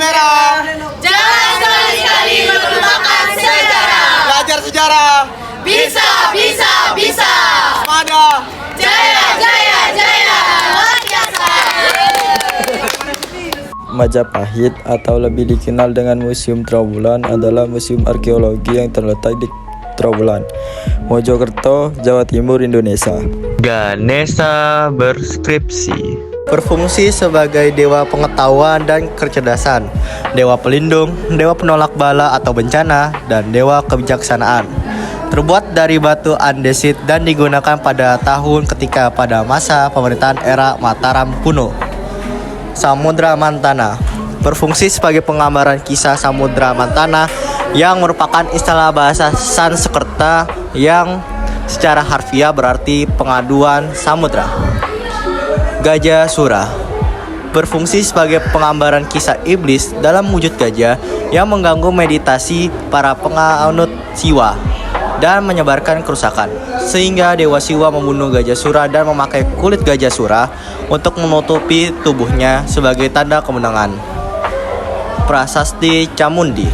merah. Jangan sekali-kali melupakan sejarah. Belajar sejarah. Bisa, bisa, bisa. Semangat. Jaya, jaya, jaya. Luar biasa. Majapahit atau lebih dikenal dengan Museum Trowulan adalah museum arkeologi yang terletak di Trowulan, Mojokerto, Jawa Timur, Indonesia. Ganesha berskripsi. Berfungsi sebagai dewa pengetahuan dan kecerdasan, dewa pelindung, dewa penolak bala atau bencana, dan dewa kebijaksanaan. Terbuat dari batu andesit dan digunakan pada tahun ketika pada masa pemerintahan era Mataram kuno. Samudra Mantana berfungsi sebagai penggambaran kisah Samudra Mantana yang merupakan istilah bahasa Sanskerta yang secara harfiah berarti pengaduan samudra. Gajah Sura berfungsi sebagai penggambaran kisah iblis dalam wujud gajah yang mengganggu meditasi para penganut Siwa dan menyebarkan kerusakan, sehingga Dewa Siwa membunuh Gajah Sura dan memakai kulit Gajah Sura untuk menutupi tubuhnya sebagai tanda kemenangan. Prasasti Camundi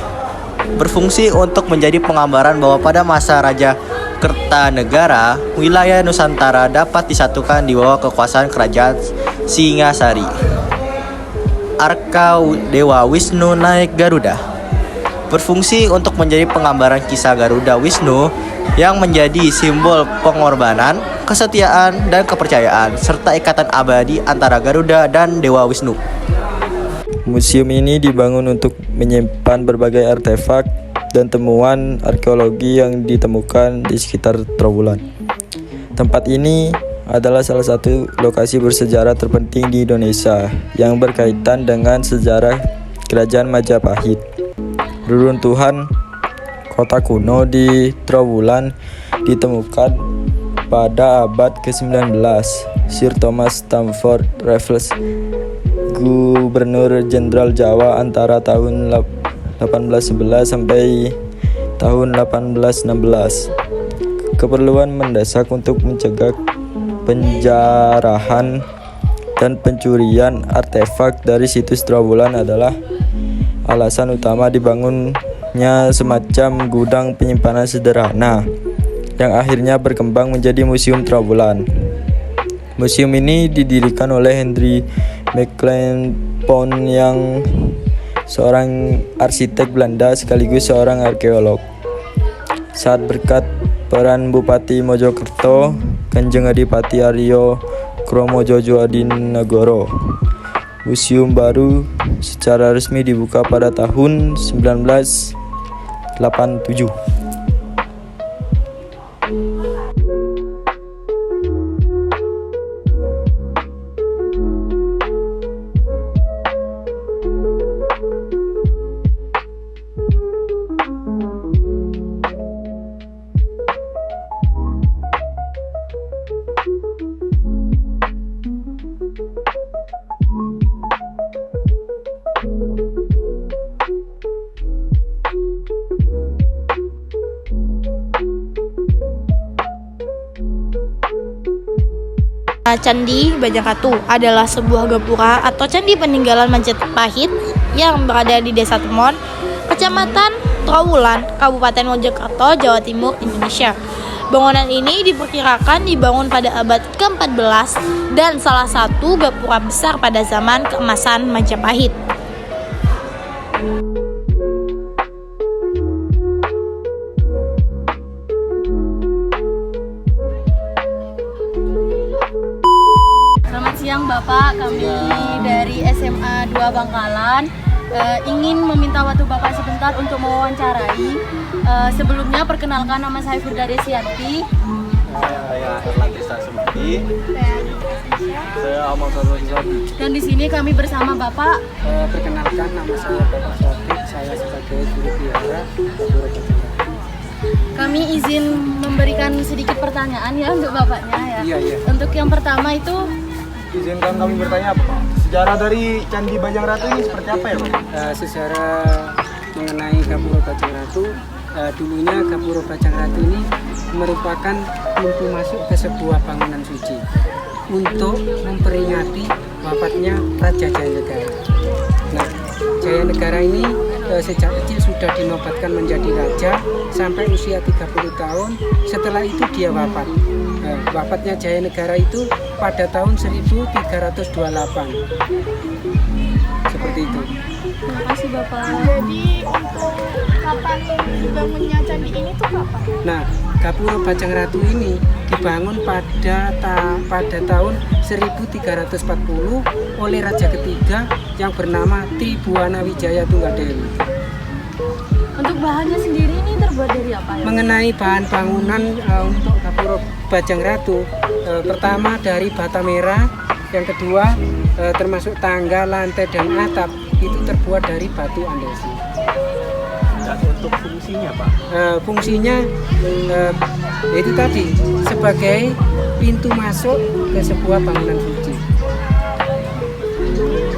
berfungsi untuk menjadi penggambaran bahwa pada masa Raja Kertanegara, wilayah Nusantara dapat disatukan di bawah kekuasaan kerajaan Singasari. Arka Dewa Wisnu naik Garuda berfungsi untuk menjadi penggambaran kisah Garuda Wisnu yang menjadi simbol pengorbanan, kesetiaan, dan kepercayaan, serta ikatan abadi antara Garuda dan Dewa Wisnu. Museum ini dibangun untuk menyimpan berbagai artefak dan temuan arkeologi yang ditemukan di sekitar Trowulan. Tempat ini adalah salah satu lokasi bersejarah terpenting di Indonesia yang berkaitan dengan sejarah Kerajaan Majapahit. Reruntuhan kota kuno di Trowulan ditemukan pada abad ke-19. Sir Thomas Stamford Raffles, Gubernur Jenderal Jawa antara tahun 1811 sampai tahun 1816. Keperluan mendesak untuk mencegah penjarahan dan pencurian artefak dari situs Trowulan adalah alasan utama dibangunnya semacam gudang penyimpanan sederhana yang akhirnya berkembang menjadi Museum Trowulan. Museum ini didirikan oleh Henry Mecklenburg yang seorang arsitek Belanda sekaligus seorang arkeolog. Saat berkat peran Bupati Mojokerto, Kanjeng Adipati Aryo Kromojojo Adinegoro, museum baru secara resmi dibuka pada tahun 1987. Candi Bajangkatu adalah sebuah gapura atau candi peninggalan Majapahit yang berada di Desa Temon, Kecamatan Trowulan, Kabupaten Mojokerto, Jawa Timur, Indonesia. Bangunan ini diperkirakan dibangun pada abad ke-14 dan salah satu gapura besar pada zaman keemasan Majapahit. Siang Bapak, kami dari SMA 2 Bangkalan ingin meminta waktu Bapak sebentar untuk mewawancarai. Sebelumnya perkenalkan, nama saya Firda Desianti. Saya Erlantisa Sumati. Saya Amal Sarwati. Dan di sini kami bersama Bapak. Perkenalkan, nama saya Bapak Syafiq. Saya sebagai guru biara Guru Bajangkatu. Kami izin memberikan sedikit pertanyaan ya untuk Bapaknya ya. Iya. Untuk yang pertama itu, Izinkan kami bertanya, Pak. Sejarah dari Candi Bajangratu ini seperti apa ya, Pak? Sejarah mengenai Gapura Bajangratu, dulunya Gapura Bajangratu ini merupakan pintu masuk ke sebuah bangunan suci untuk memperingati wafatnya Raja Jayanegara. Nah, Jayanegara ini sejak kecil sudah dinobatkan menjadi raja sampai usia 30 tahun. Setelah itu dia wafat. Wafatnya Jayanegara itu pada tahun 1328. Seperti itu. Terima kasih Bapak. Jadi untuk kapan dibangunnya candi ini tuh kapan? Nah, Gapura Bajang Ratu ini dibangun pada tahun 1340 oleh raja ketiga yang bernama Tribhuwana Wijaya Tunggadewi. Untuk bahannya sendiri ini terbuat dari apa ya? Mengenai bahan bangunan untuk Gapura Bajang Ratu, pertama dari bata merah, yang kedua termasuk tangga, lantai dan atap itu terbuat dari batu andesit. Dan untuk fungsinya Pak? Fungsinya itu tadi sebagai pintu masuk ke sebuah bangunan suci.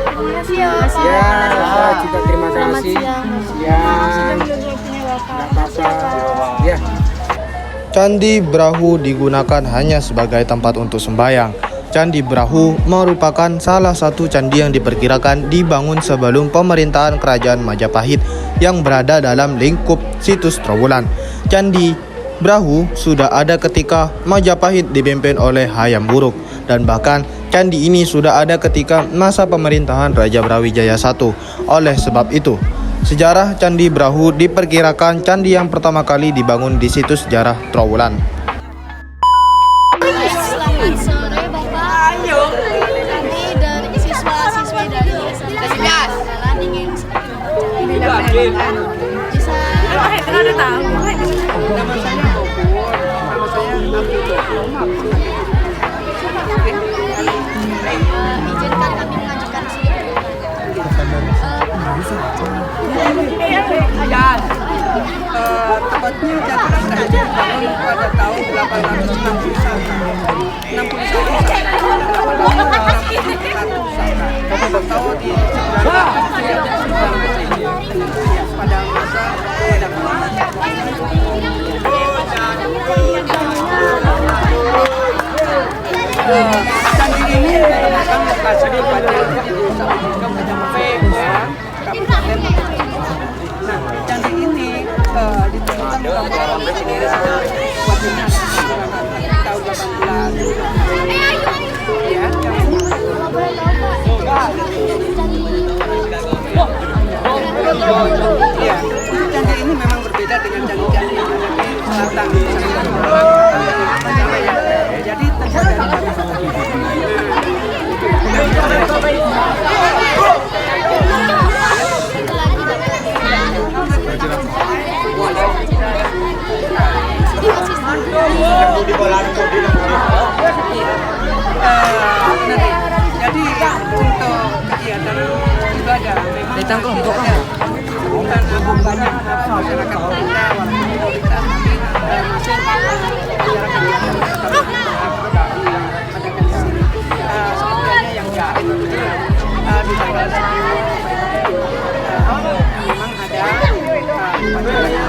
Terima kasih ya Pak. Ya, saya juga terima Selamat kasih. siang. Ya, Waktunya Bapak. nggak apa-apa. Ya. Candi Brahu digunakan hanya sebagai tempat untuk sembahyang. Candi Brahu merupakan salah satu candi yang diperkirakan dibangun sebelum pemerintahan Kerajaan Majapahit yang berada dalam lingkup situs Trowulan. Candi Brahu sudah ada ketika Majapahit dipimpin oleh Hayam Wuruk, dan bahkan candi ini sudah ada ketika masa pemerintahan Raja Brawijaya I. Oleh sebab itu, sejarah Candi Brahu diperkirakan candi yang pertama kali dibangun di situs sejarah Trowulan. Selamat sore Bapak. Kami dari siswa-siswi dari SMP Bangkalan ingin bisa ada tahu. Nama saya Bogor, nama saya Izinkan kami mengajukan sedikit. Tepatnya Jakarta dibangun pada tahun 861 pada masa candi ini merupakan lokasi pada Nah, candi ini ditemukan dalam bendera waktunya tahun 18. Ya, candi ini memang berbeda dengan candi-candi yang ada di selatan. Jadi terbuat dari jadi untuk kegiatan ibadah memang bukan banyak masyarakat kita walaupun minoritas tapi masih secara kegiatan adakan di sini sebenarnya yang kemarin di tanggal 10 memang ada upacara yang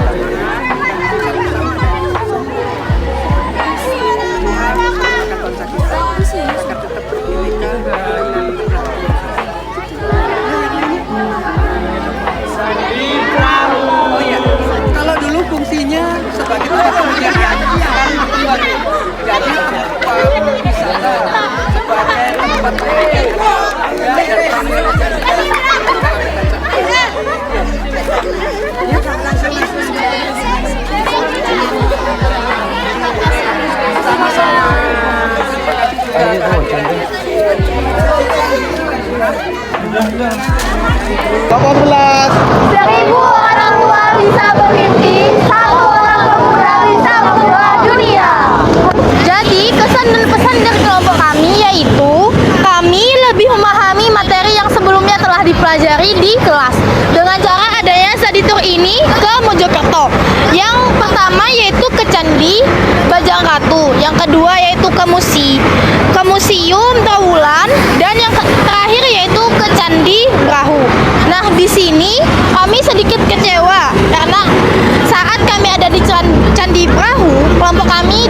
kalau dulu fungsinya sebagai tempat pendidikan, sekarang berkembang jadi tempat wisata, sebagai tempat Seribu orang tua bisa bermimpi, satu orang pemuda bisa membawa dunia. Jadi kesan dan pesan dari kelompok kami yaitu kami lebih memahami materi yang sebelumnya telah dipelajari di kelas dengan cara adanya study tour ini ke Mojokerto. Yang pertama yaitu ke Candi Bajang Ratu, yang kedua yaitu ke Museum Trowulan, dan yang terakhir yaitu ke Candi Brahu. Nah, di sini kami sedikit kecewa karena saat kami ada di Candi Brahu, kelompok kami